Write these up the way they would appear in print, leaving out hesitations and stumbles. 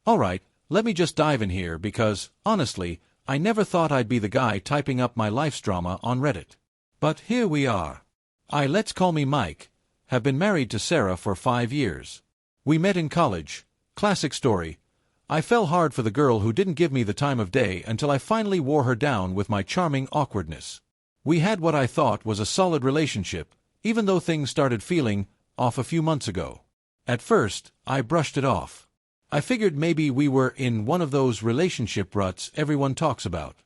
Alright, let me just dive in here because, honestly, I never thought I'd be the guy typing up my life's drama on Reddit. But here we are. Let's call me Mike, have been married to Sarah for 5 years. We met in college. Classic story. I fell hard for the girl who didn't give me the time of day until I finally wore her down with my charming awkwardness. We had what I thought was a solid relationship, even though things started feeling off a few months ago. At first, I brushed it off. I figured maybe we were in one of those relationship ruts everyone talks about.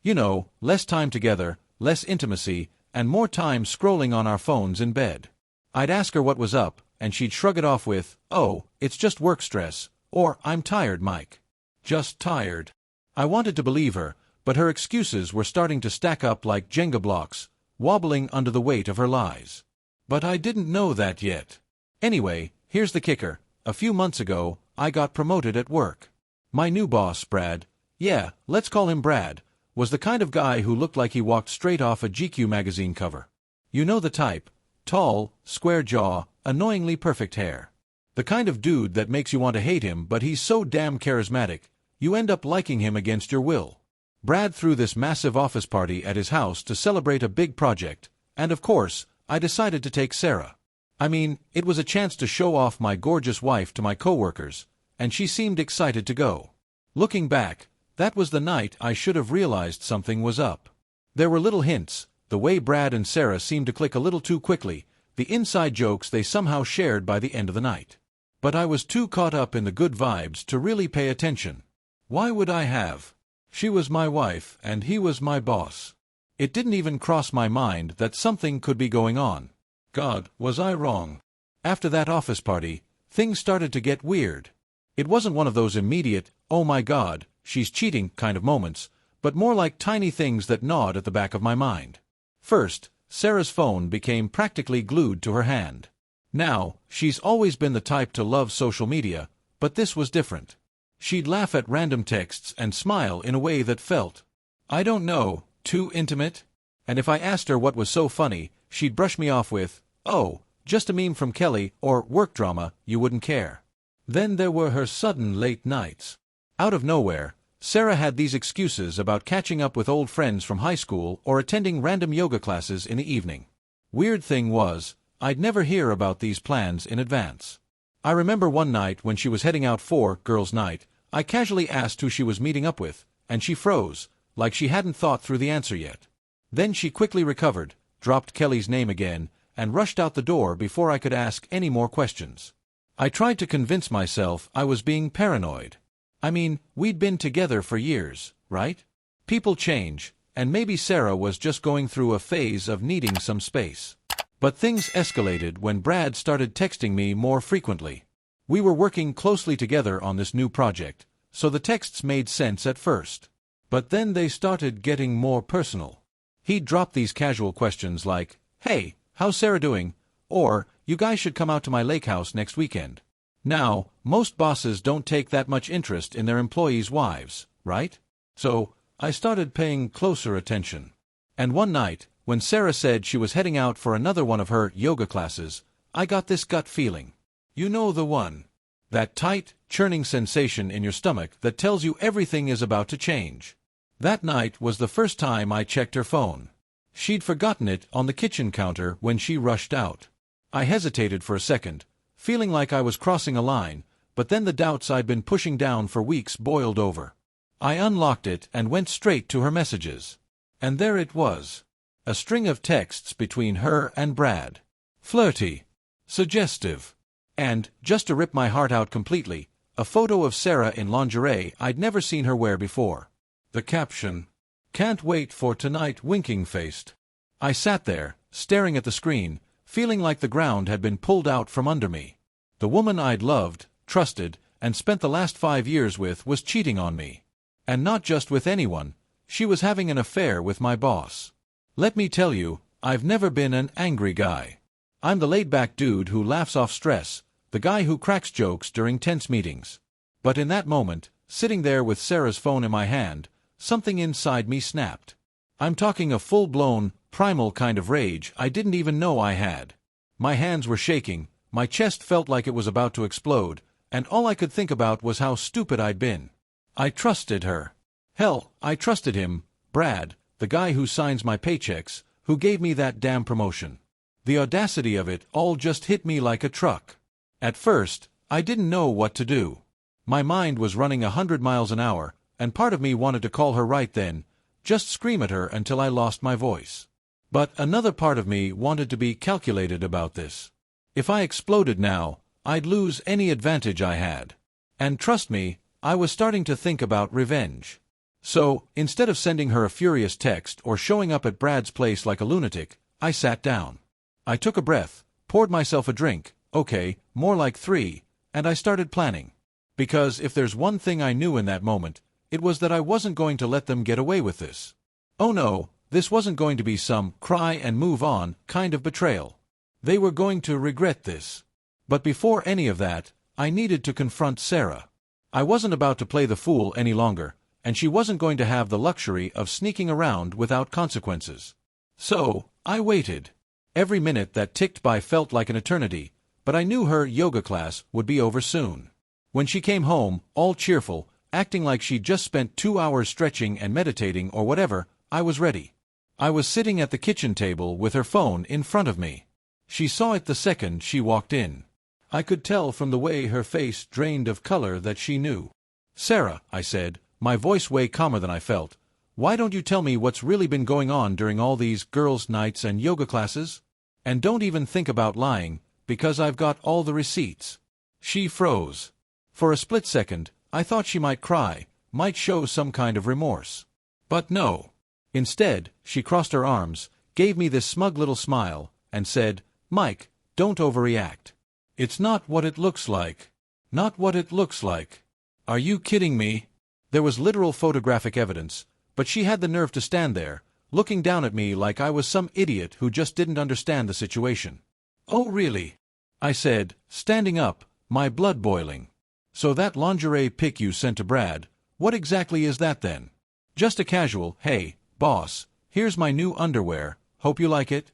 You know, less time together, less intimacy, and more time scrolling on our phones in bed. I'd ask her what was up, and she'd shrug it off with, "Oh, it's just work stress," or "I'm tired, Mike." Just tired. I wanted to believe her, but her excuses were starting to stack up like Jenga blocks, wobbling under the weight of her lies. But I didn't know that yet. Anyway, here's the kicker. A few months ago, I got promoted at work. My new boss, Brad, yeah, let's call him Brad, was the kind of guy who looked like he walked straight off a GQ magazine cover. You know the type. Tall, square jaw, annoyingly perfect hair. The kind of dude that makes you want to hate him, but he's so damn charismatic, you end up liking him against your will. Brad threw this massive office party at his house to celebrate a big project, and of course, I decided to take Sarah. I mean, it was a chance to show off my gorgeous wife to my coworkers, and she seemed excited to go. Looking back, that was the night I should have realized something was up. There were little hints, the way Brad and Sarah seemed to click a little too quickly, the inside jokes they somehow shared by the end of the night. But I was too caught up in the good vibes to really pay attention. Why would I have? She was my wife, and he was my boss. It didn't even cross my mind that something could be going on. God, was I wrong? After that office party, things started to get weird. It wasn't one of those immediate, "oh my God, she's cheating" kind of moments, but more like tiny things that gnawed at the back of my mind. First, Sarah's phone became practically glued to her hand. Now, she's always been the type to love social media, but this was different. She'd laugh at random texts and smile in a way that felt, I don't know, too intimate. And if I asked her what was so funny, she'd brush me off with, "Oh, just a meme from Kelly," or "work drama, you wouldn't care." Then there were her sudden late nights. Out of nowhere, Sarah had these excuses about catching up with old friends from high school or attending random yoga classes in the evening. Weird thing was, I'd never hear about these plans in advance. I remember one night when she was heading out for girls' night, I casually asked who she was meeting up with, and she froze, like she hadn't thought through the answer yet. Then she quickly recovered, dropped Kelly's name again, and rushed out the door before I could ask any more questions. I tried to convince myself I was being paranoid. I mean, we'd been together for years, right? People change, and maybe Sarah was just going through a phase of needing some space. But things escalated when Brad started texting me more frequently. We were working closely together on this new project, so the texts made sense at first. But then they started getting more personal. He'd drop these casual questions like, "Hey, how's Sarah doing?" Or, "You guys should come out to my lake house next weekend." Now, most bosses don't take that much interest in their employees' wives, right? So, I started paying closer attention. And one night, when Sarah said she was heading out for another one of her yoga classes, I got this gut feeling. You know the one. That tight, churning sensation in your stomach that tells you everything is about to change. That night was the first time I checked her phone. She'd forgotten it on the kitchen counter when she rushed out. I hesitated for a second, feeling like I was crossing a line, but then the doubts I'd been pushing down for weeks boiled over. I unlocked it and went straight to her messages. And there it was. A string of texts between her and Brad. Flirty. Suggestive. And, just to rip my heart out completely, a photo of Sarah in lingerie I'd never seen her wear before. The caption, "Can't wait for tonight," winking-faced. I sat there, staring at the screen, feeling like the ground had been pulled out from under me. The woman I'd loved, trusted, and spent the last 5 years with was cheating on me. And not just with anyone, she was having an affair with my boss. Let me tell you, I've never been an angry guy. I'm the laid-back dude who laughs off stress, the guy who cracks jokes during tense meetings. But in that moment, sitting there with Sarah's phone in my hand, something inside me snapped. I'm talking a full-blown, primal kind of rage I didn't even know I had. My hands were shaking, my chest felt like it was about to explode, and all I could think about was how stupid I'd been. I trusted her. Hell, I trusted him, Brad, the guy who signs my paychecks, who gave me that damn promotion. The audacity of it all just hit me like a truck. At first, I didn't know what to do. My mind was running 100 miles an hour, and part of me wanted to call her right then, just scream at her until I lost my voice. But another part of me wanted to be calculated about this. If I exploded now, I'd lose any advantage I had. And trust me, I was starting to think about revenge. So, instead of sending her a furious text or showing up at Brad's place like a lunatic, I sat down. I took a breath, poured myself a drink, okay, more like 3, and I started planning. Because if there's one thing I knew in that moment, it was that I wasn't going to let them get away with this. Oh no, this wasn't going to be some cry and move on kind of betrayal. They were going to regret this. But before any of that, I needed to confront Sarah. I wasn't about to play the fool any longer, and she wasn't going to have the luxury of sneaking around without consequences. So, I waited. Every minute that ticked by felt like an eternity, but I knew her yoga class would be over soon. When she came home, all cheerful, acting like she'd just spent 2 hours stretching and meditating or whatever, I was ready. I was sitting at the kitchen table with her phone in front of me. She saw it the second she walked in. I could tell from the way her face drained of color that she knew. "Sarah," I said, my voice way calmer than I felt, "why don't you tell me what's really been going on during all these girls' nights and yoga classes? And don't even think about lying, because I've got all the receipts." She froze. For a split second, I thought she might cry, might show some kind of remorse. But no. Instead, she crossed her arms, gave me this smug little smile, and said, "Mike, don't overreact. It's not what it looks like. Not what it looks like." Are you kidding me? There was literal photographic evidence, but she had the nerve to stand there, looking down at me like I was some idiot who just didn't understand the situation. "Oh really?" I said, standing up, my blood boiling. "So that lingerie pic you sent to Brad, what exactly is that then?" "Just a casual, hey, boss, here's my new underwear, hope you like it?"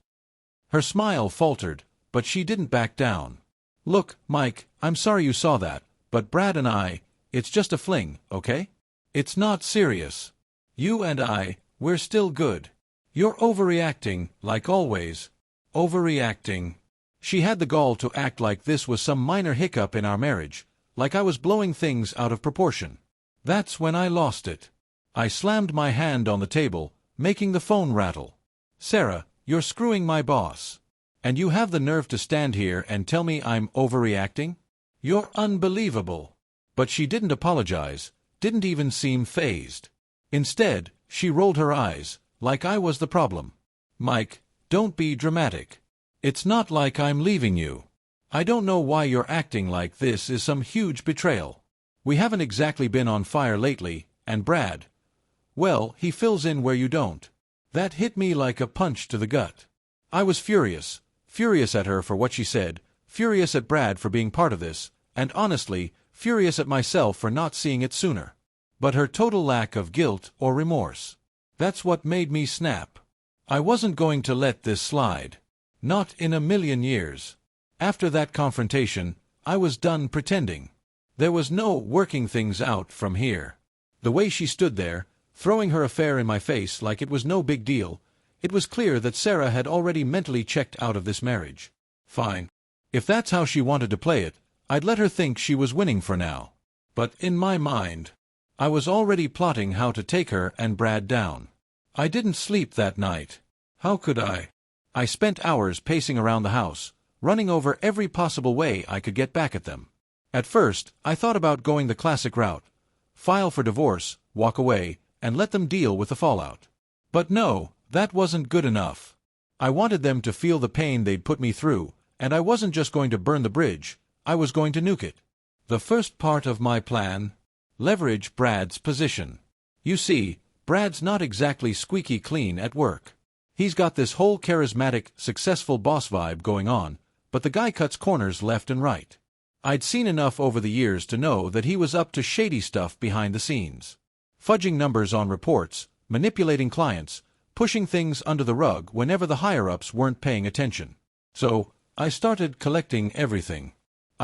Her smile faltered, but she didn't back down. "Look, Mike, I'm sorry you saw that, but Brad and it's just a fling, okay? It's not serious. You and we're still good. You're overreacting, like always." Overreacting. She had the gall to act like this was some minor hiccup in our marriage, like I was blowing things out of proportion. That's when I lost it. I slammed my hand on the table, making the phone rattle. "Sarah, you're screwing my boss. And you have the nerve to stand here and tell me I'm overreacting? You're unbelievable." But she didn't apologize, didn't even seem fazed. Instead, she rolled her eyes, like I was the problem. "Mike, don't be dramatic. It's not like I'm leaving you. I don't know why you're acting like this is some huge betrayal. We haven't exactly been on fire lately, and Brad, well, he fills in where you don't." That hit me like a punch to the gut. I was furious at her for what she said, furious at Brad for being part of this, and honestly, furious at myself for not seeing it sooner. But her total lack of guilt or remorse. That's what made me snap. I wasn't going to let this slide. Not in a million years. After that confrontation, I was done pretending. There was no working things out from here. The way she stood there, throwing her affair in my face like it was no big deal, it was clear that Sarah had already mentally checked out of this marriage. Fine. If that's how she wanted to play it, I'd let her think she was winning for now. But in my mind, I was already plotting how to take her and Brad down. I didn't sleep that night. How could I? I spent hours pacing around the house, running over every possible way I could get back at them. At first, I thought about going the classic route. File for divorce, walk away, and let them deal with the fallout. But no, that wasn't good enough. I wanted them to feel the pain they'd put me through, and I wasn't just going to burn the bridge, I was going to nuke it. The first part of my plan: leverage Brad's position. You see, Brad's not exactly squeaky clean at work. He's got this whole charismatic, successful boss vibe going on, but the guy cuts corners left and right. I'd seen enough over the years to know that he was up to shady stuff behind the scenes. Fudging numbers on reports, manipulating clients, pushing things under the rug whenever the higher-ups weren't paying attention. So, I started collecting everything.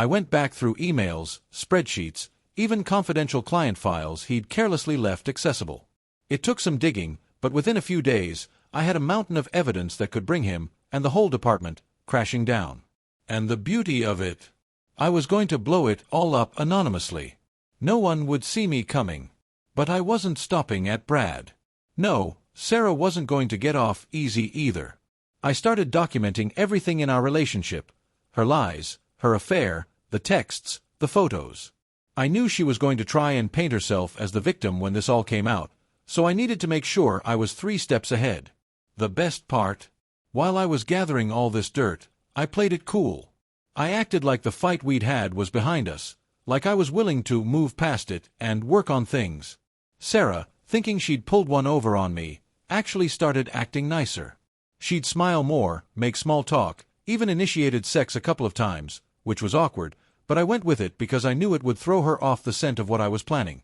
I went back through emails, spreadsheets, even confidential client files he'd carelessly left accessible. It took some digging, but within a few days, I had a mountain of evidence that could bring him, and the whole department, crashing down. And the beauty of it, I was going to blow it all up anonymously. No one would see me coming. But I wasn't stopping at Brad. No, Sarah wasn't going to get off easy either. I started documenting everything in our relationship, her lies, her affair, the texts, the photos. I knew she was going to try and paint herself as the victim when this all came out, so I needed to make sure I was 3 steps ahead. The best part? While I was gathering all this dirt, I played it cool. I acted like the fight we'd had was behind us, like I was willing to move past it and work on things. Sarah, thinking she'd pulled one over on me, actually started acting nicer. She'd smile more, make small talk, even initiated sex a couple of times, which was awkward, but I went with it because I knew it would throw her off the scent of what I was planning.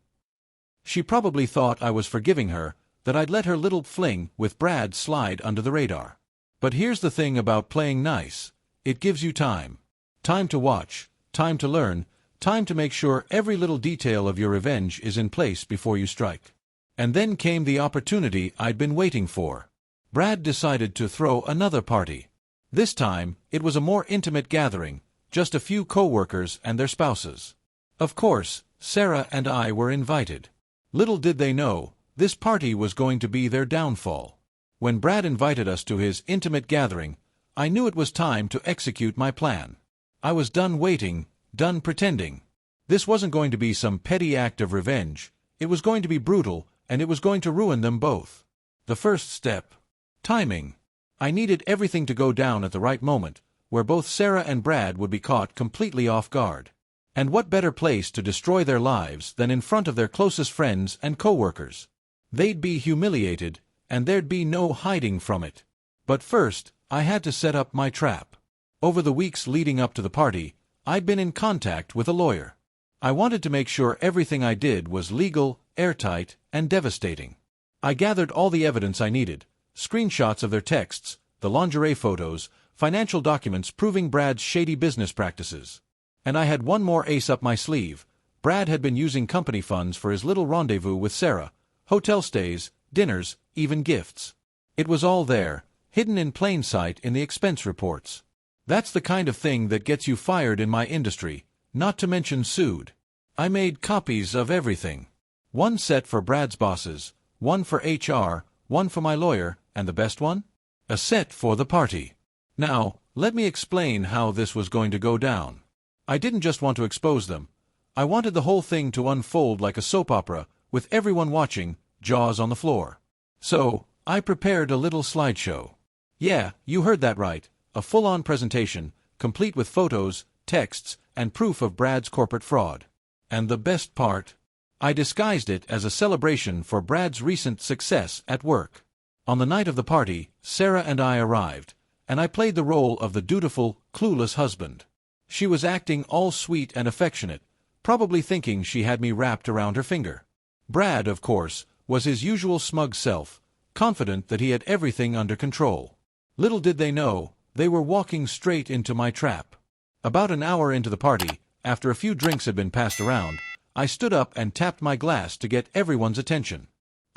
She probably thought I was forgiving her, that I'd let her little fling with Brad slide under the radar. But here's the thing about playing nice. It gives you time. Time to watch, time to learn, time to make sure every little detail of your revenge is in place before you strike. And then came the opportunity I'd been waiting for. Brad decided to throw another party. This time, it was a more intimate gathering, just a few co-workers and their spouses. Of course, Sarah and I were invited. Little did they know, this party was going to be their downfall. When Brad invited us to his intimate gathering, I knew it was time to execute my plan. I was done waiting, done pretending. This wasn't going to be some petty act of revenge. It was going to be brutal, and it was going to ruin them both. The first step. Timing. I needed everything to go down at the right moment, where both Sarah and Brad would be caught completely off guard. And what better place to destroy their lives than in front of their closest friends and co-workers? They'd be humiliated, and there'd be no hiding from it. But first, I had to set up my trap. Over the weeks leading up to the party, I'd been in contact with a lawyer. I wanted to make sure everything I did was legal, airtight, and devastating. I gathered all the evidence I needed, screenshots of their texts, the lingerie photos, financial documents proving Brad's shady business practices. And I had one more ace up my sleeve. Brad had been using company funds for his little rendezvous with Sarah, hotel stays, dinners, even gifts. It was all there, hidden in plain sight in the expense reports. That's the kind of thing that gets you fired in my industry, not to mention sued. I made copies of everything. One set for Brad's bosses, one for HR, one for my lawyer, and the best one? A set for the party. Now, let me explain how this was going to go down. I didn't just want to expose them. I wanted the whole thing to unfold like a soap opera, with everyone watching, jaws on the floor. So, I prepared a little slideshow. Yeah, you heard that right. A full-on presentation, complete with photos, texts, and proof of Brad's corporate fraud. And the best part? I disguised it as a celebration for Brad's recent success at work. On the night of the party, Sarah and I arrived, and I played the role of the dutiful, clueless husband. She was acting all sweet and affectionate, probably thinking she had me wrapped around her finger. Brad, of course, was his usual smug self, confident that he had everything under control. Little did they know, they were walking straight into my trap. About an hour into the party, after a few drinks had been passed around, I stood up and tapped my glass to get everyone's attention.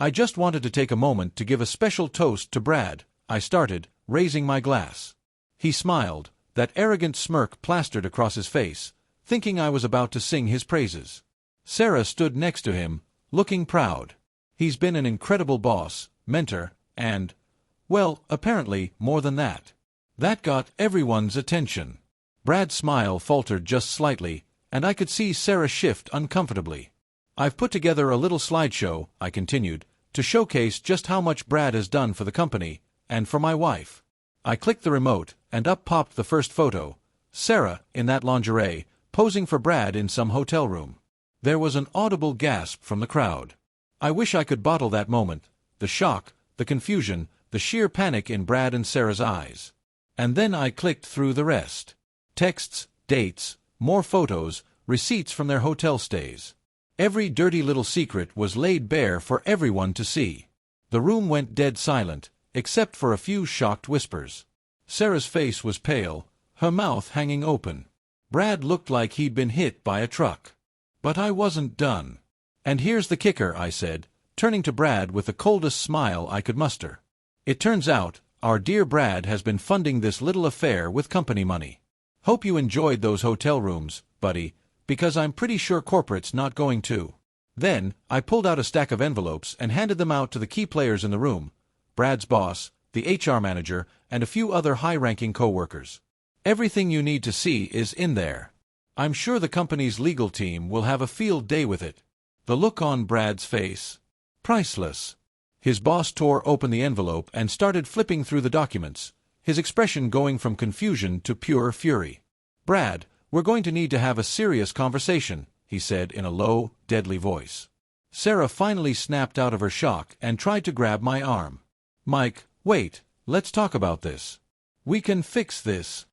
I just wanted to take a moment to give a special toast to Brad. I started, raising my glass. He smiled, that arrogant smirk plastered across his face, thinking I was about to sing his praises. Sarah stood next to him, looking proud. He's been an incredible boss, mentor, and, well, apparently more than that. That got everyone's attention. Brad's smile faltered just slightly, and I could see Sarah shift uncomfortably. I've put together a little slideshow, I continued, to showcase just how much Brad has done for the company, and for my wife. I clicked the remote, and up popped the first photo, Sarah, in that lingerie, posing for Brad in some hotel room. There was an audible gasp from the crowd. I wish I could bottle that moment, the shock, the confusion, the sheer panic in Brad and Sarah's eyes. And then I clicked through the rest. Texts, dates, more photos, receipts from their hotel stays. Every dirty little secret was laid bare for everyone to see. The room went dead silent, except for a few shocked whispers. Sarah's face was pale, her mouth hanging open. Brad looked like he'd been hit by a truck. But I wasn't done. And here's the kicker, I said, turning to Brad with the coldest smile I could muster. It turns out, our dear Brad has been funding this little affair with company money. Hope you enjoyed those hotel rooms, buddy, because I'm pretty sure corporate's not going to. Then, I pulled out a stack of envelopes and handed them out to the key players in the room, Brad's boss, the HR manager, and a few other high-ranking co-workers. Everything you need to see is in there. I'm sure the company's legal team will have a field day with it. The look on Brad's face. Priceless. His boss tore open the envelope and started flipping through the documents, his expression going from confusion to pure fury. Brad, we're going to need to have a serious conversation, he said in a low, deadly voice. Sarah finally snapped out of her shock and tried to grab my arm. Mike, wait, let's talk about this. We can fix this.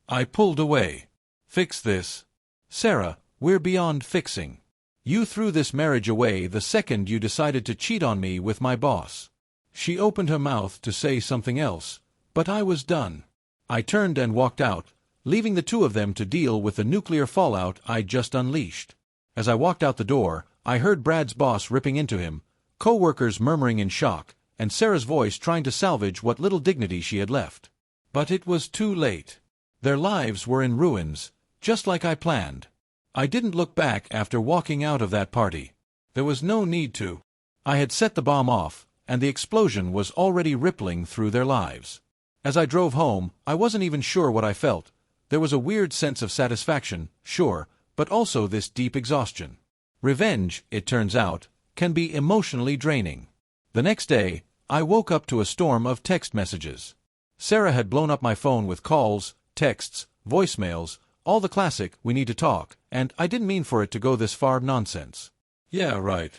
I pulled away. Fix this? Sarah, we're beyond fixing. You threw this marriage away the second you decided to cheat on me with my boss. She opened her mouth to say something else, but I was done. I turned and walked out, leaving the two of them to deal with the nuclear fallout I'd just unleashed. As I walked out the door, I heard Brad's boss ripping into him, co-workers murmuring in shock, and Sarah's voice trying to salvage what little dignity she had left. But it was too late. Their lives were in ruins, just like I planned. I didn't look back after walking out of that party. There was no need to. I had set the bomb off, and the explosion was already rippling through their lives. As I drove home, I wasn't even sure what I felt. There was a weird sense of satisfaction, sure, but also this deep exhaustion. Revenge, it turns out, can be emotionally draining. The next day, I woke up to a storm of text messages. Sarah had blown up my phone with calls, texts, voicemails, all the classic, we need to talk, and I didn't mean for it to go this far nonsense. Yeah, right.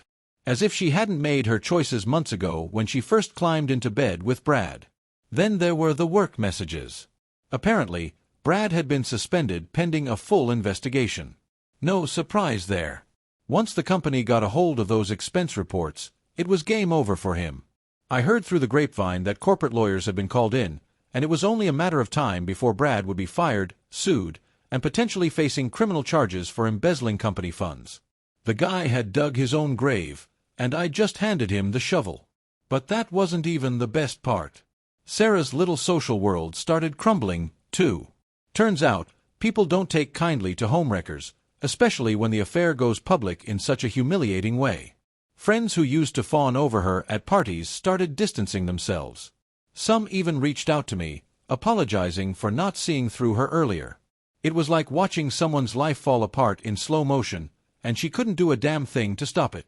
As if she hadn't made her choices months ago when she first climbed into bed with Brad. Then there were the work messages. Apparently, Brad had been suspended pending a full investigation. No surprise there. Once the company got a hold of those expense reports, it was game over for him. I heard through the grapevine that corporate lawyers had been called in, and it was only a matter of time before Brad would be fired, sued, and potentially facing criminal charges for embezzling company funds. The guy had dug his own grave, and I just handed him the shovel. But that wasn't even the best part. Sarah's little social world started crumbling, too. Turns out, people don't take kindly to homewreckers, especially when the affair goes public in such a humiliating way. Friends who used to fawn over her at parties started distancing themselves. Some even reached out to me, apologizing for not seeing through her earlier. It was like watching someone's life fall apart in slow motion, and she couldn't do a damn thing to stop it.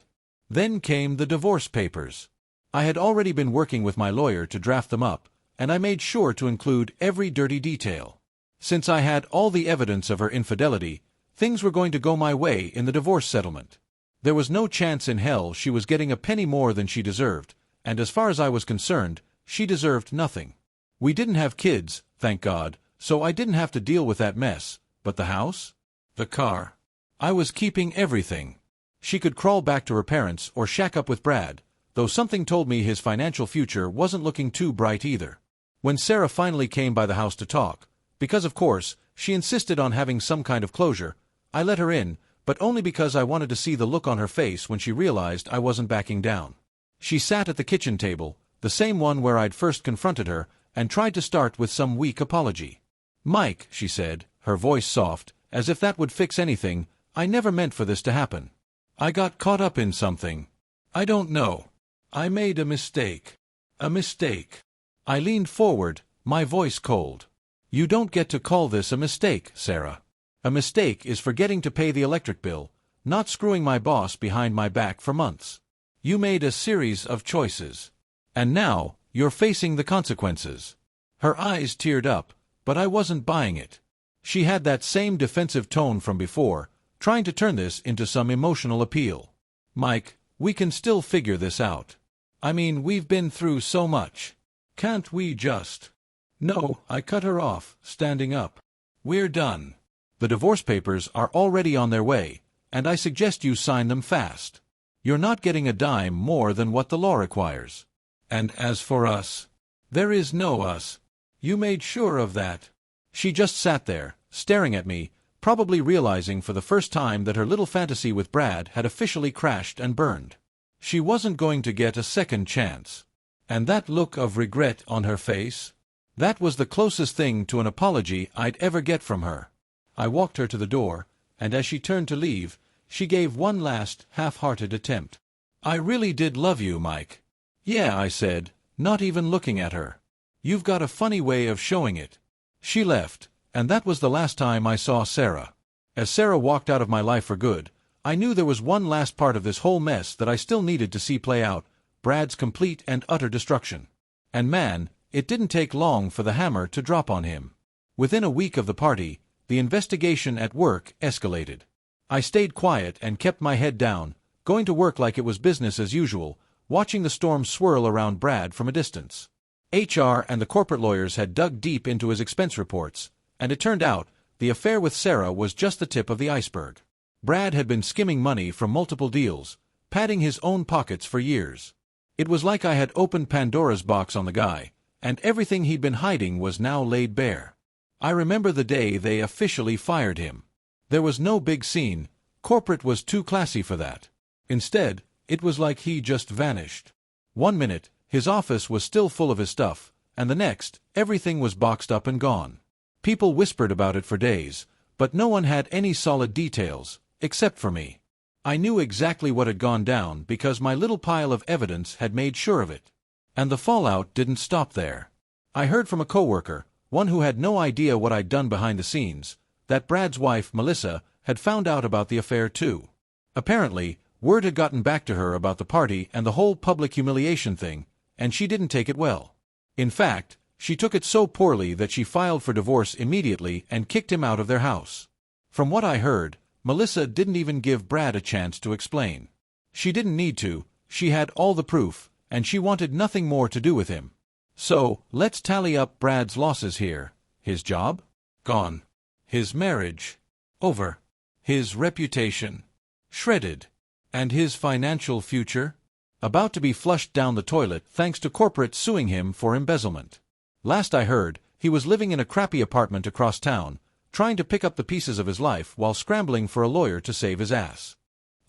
Then came the divorce papers. I had already been working with my lawyer to draft them up, and I made sure to include every dirty detail. Since I had all the evidence of her infidelity, things were going to go my way in the divorce settlement. There was no chance in hell she was getting a penny more than she deserved, and as far as I was concerned, she deserved nothing. We didn't have kids, thank God, so I didn't have to deal with that mess, but the house? The car? I was keeping everything. She could crawl back to her parents or shack up with Brad, though something told me his financial future wasn't looking too bright either. When Sarah finally came by the house to talk, because of course, she insisted on having some kind of closure, I let her in, but only because I wanted to see the look on her face when she realized I wasn't backing down. She sat at the kitchen table, the same one where I'd first confronted her, and tried to start with some weak apology. Mike, she said, her voice soft, as if that would fix anything, I never meant for this to happen. I got caught up in something. I don't know. I made a mistake. A mistake. I leaned forward, my voice cold. You don't get to call this a mistake, Sarah. A mistake is forgetting to pay the electric bill, not screwing my boss behind my back for months. You made a series of choices. And now, you're facing the consequences. Her eyes teared up, but I wasn't buying it. She had that same defensive tone from before, trying to turn this into some emotional appeal. Mike, we can still figure this out. I mean, we've been through so much. Can't we just... No, I cut her off, standing up. We're done. The divorce papers are already on their way, and I suggest you sign them fast. You're not getting a dime more than what the law requires. And as for us, there is no us. You made sure of that. She just sat there, staring at me, probably realizing for the first time that her little fantasy with Brad had officially crashed and burned. She wasn't going to get a second chance. And that look of regret on her face? That was the closest thing to an apology I'd ever get from her. I walked her to the door, and as she turned to leave, she gave one last, half-hearted attempt. "I really did love you, Mike." "Yeah," I said, not even looking at her. "You've got a funny way of showing it." She left, and that was the last time I saw Sarah. As Sarah walked out of my life for good, I knew there was one last part of this whole mess that I still needed to see play out, Brad's complete and utter destruction. And man, it didn't take long for the hammer to drop on him. Within a week of the party, the investigation at work escalated. I stayed quiet and kept my head down, going to work like it was business as usual, watching the storm swirl around Brad from a distance. HR and the corporate lawyers had dug deep into his expense reports, and it turned out the affair with Sarah was just the tip of the iceberg. Brad had been skimming money from multiple deals, padding his own pockets for years. It was like I had opened Pandora's box on the guy, and everything he'd been hiding was now laid bare. I remember the day they officially fired him. There was no big scene. Corporate was too classy for that. Instead, it was like he just vanished. One minute, his office was still full of his stuff, and the next, everything was boxed up and gone. People whispered about it for days, but no one had any solid details, except for me. I knew exactly what had gone down because my little pile of evidence had made sure of it. And the fallout didn't stop there. I heard from a coworker, one who had no idea what I'd done behind the scenes, that Brad's wife, Melissa, had found out about the affair too. Apparently, word had gotten back to her about the party and the whole public humiliation thing, and she didn't take it well. In fact, she took it so poorly that she filed for divorce immediately and kicked him out of their house. From what I heard, Melissa didn't even give Brad a chance to explain. She didn't need to, she had all the proof, and she wanted nothing more to do with him. So, let's tally up Brad's losses here. His job? Gone. His marriage? Over. His reputation? Shredded. And his financial future? About to be flushed down the toilet thanks to corporate suing him for embezzlement. Last I heard, he was living in a crappy apartment across town, trying to pick up the pieces of his life while scrambling for a lawyer to save his ass.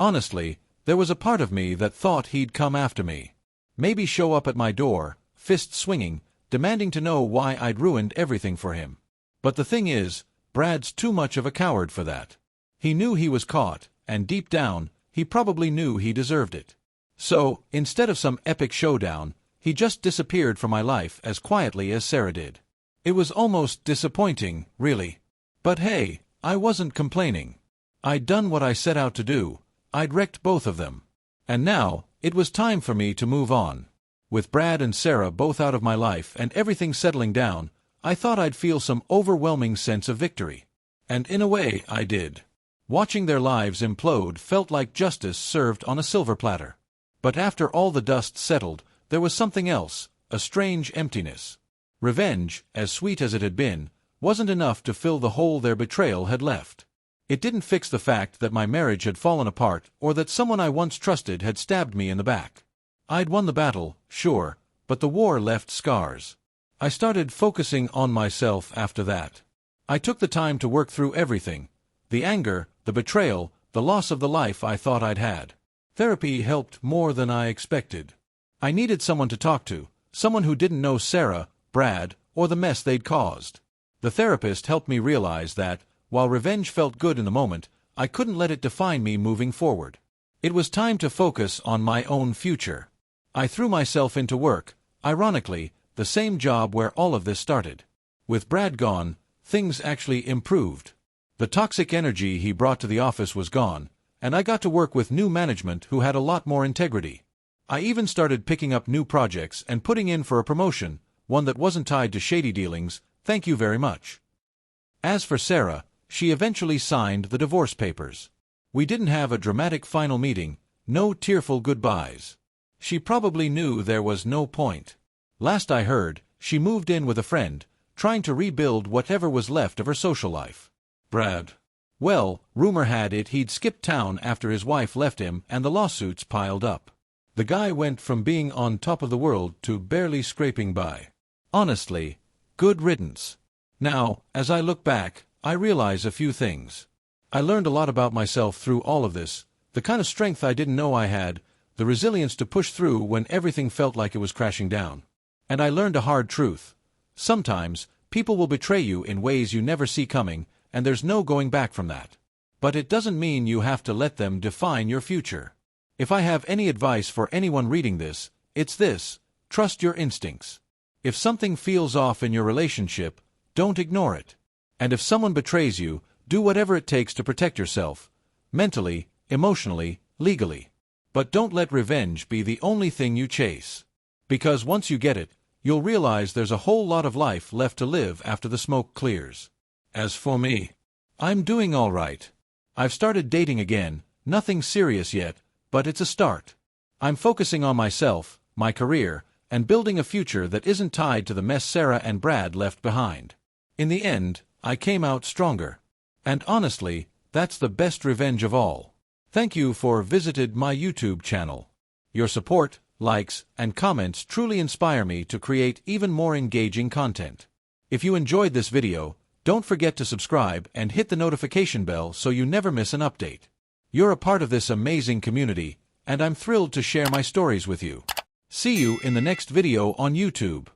Honestly, there was a part of me that thought he'd come after me. Maybe show up at my door, fist swinging, demanding to know why I'd ruined everything for him. But the thing is, Brad's too much of a coward for that. He knew he was caught, and deep down, he probably knew he deserved it. So, instead of some epic showdown, he just disappeared from my life as quietly as Sarah did. It was almost disappointing, really. But hey, I wasn't complaining. I'd done what I set out to do. I'd wrecked both of them. And now, it was time for me to move on. With Brad and Sarah both out of my life and everything settling down, I thought I'd feel some overwhelming sense of victory. And in a way, I did. Watching their lives implode felt like justice served on a silver platter. But after all the dust settled, there was something else, a strange emptiness. Revenge, as sweet as it had been, wasn't enough to fill the hole their betrayal had left. It didn't fix the fact that my marriage had fallen apart or that someone I once trusted had stabbed me in the back. I'd won the battle, sure, but the war left scars. I started focusing on myself after that. I took the time to work through everything. The anger, the betrayal, the loss of the life I thought I'd had. Therapy helped more than I expected. I needed someone to talk to, someone who didn't know Sarah, Brad, or the mess they'd caused. The therapist helped me realize that, while revenge felt good in the moment, I couldn't let it define me moving forward. It was time to focus on my own future. I threw myself into work, ironically, the same job where all of this started. With Brad gone, things actually improved. The toxic energy he brought to the office was gone, and I got to work with new management who had a lot more integrity. I even started picking up new projects and putting in for a promotion, one that wasn't tied to shady dealings, thank you very much. As for Sarah, she eventually signed the divorce papers. We didn't have a dramatic final meeting, no tearful goodbyes. She probably knew there was no point. Last I heard, she moved in with a friend, trying to rebuild whatever was left of her social life. Brad. Well, rumor had it he'd skipped town after his wife left him and the lawsuits piled up. The guy went from being on top of the world to barely scraping by. Honestly, good riddance. Now, as I look back, I realize a few things. I learned a lot about myself through all of this, the kind of strength I didn't know I had, the resilience to push through when everything felt like it was crashing down. And I learned a hard truth. Sometimes, people will betray you in ways you never see coming, and there's no going back from that. But it doesn't mean you have to let them define your future. If I have any advice for anyone reading this, it's this: trust your instincts. If something feels off in your relationship, don't ignore it. And if someone betrays you, do whatever it takes to protect yourself, mentally, emotionally, legally. But don't let revenge be the only thing you chase. Because once you get it, you'll realize there's a whole lot of life left to live after the smoke clears. As for me, I'm doing all right. I've started dating again, nothing serious yet, but it's a start. I'm focusing on myself, my career, and building a future that isn't tied to the mess Sarah and Brad left behind. In the end, I came out stronger. And honestly, that's the best revenge of all. Thank you for visited my YouTube channel. Your support, likes, and comments truly inspire me to create even more engaging content. If you enjoyed this video, don't forget to subscribe and hit the notification bell so you never miss an update. You're a part of this amazing community, and I'm thrilled to share my stories with you. See you in the next video on YouTube.